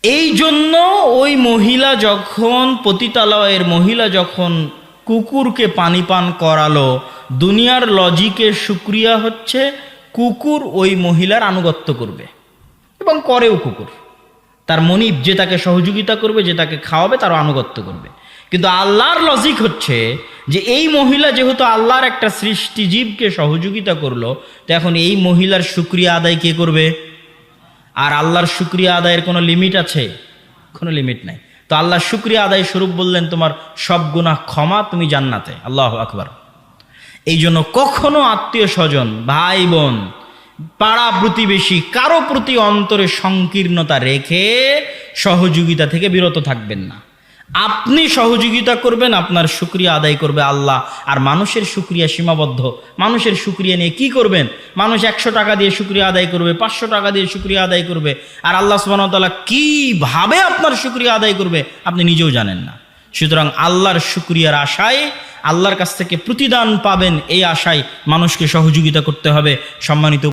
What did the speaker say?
এই জন্য ওই মহিলা যখন পতিতালয়ের মহিলা যখন কুকুরকে পানি পান করালো, দুনিয়ার লজিকের শুকরিয়া হচ্ছে কুকুর ওই মহিলার আনুগত্য করবে এবং করেও। কুকুর তার মনিব, যে তাকে সহযোগিতা করবে, যে তাকে খাওয়াবে, তারও আনুগত্য করবে। কিন্তু আল্লাহর লজিক হচ্ছে যে এই মহিলা যেহেতু আল্লাহর একটা সৃষ্টি জীবকে সহযোগিতা করলো, তো এখন এই মহিলার শুকরিয়া আদায় কে করবে? আর আল্লাহর শুকরিয়া আদায়ের কোনো লিমিট আছে? কোনো লিমিট নাই। তো আল্লাহর শুকরিয়া আদায় স্বরূপ বললেন, তোমার সব গুনাহ ক্ষমা, তুমি জান্নাতে। আল্লাহু আকবার। এই জন্য কখনো আত্মীয় স্বজন, ভাই বোন, পাড়া প্রতিবেশী কারো প্রতি অন্তরে সংকীর্ণতা রেখে সহযোগিতা থেকে বিরত থাকবেন না। আপনি সহযোগিতা করবেন, আপনার শুকরিয়া আদায় করবে আল্লাহ। আর মানুষের শুকরিয়া সীমাবদ্ধ। মানুষের শুকরিয়া নিয়ে কি করবেন? মানুষ 100 টাকা দিয়ে শুকরিয়া আদায় করবে, 500 টাকা দিয়ে শুকরিয়া আদায় করবে, আর আল্লাহ সুবহানাহু ওয়া তাআলা কিভাবে আপনার শুকরিয়া আদায় করবে আপনি নিজেও জানেন না। সুতরাং আল্লাহর শুকরিয়ার আশায়, আল্লাহর কাছ থেকে প্রতিদান পাবেন এই আশায় মানুষকে সহযোগিতা করতে হবে। সম্মানিত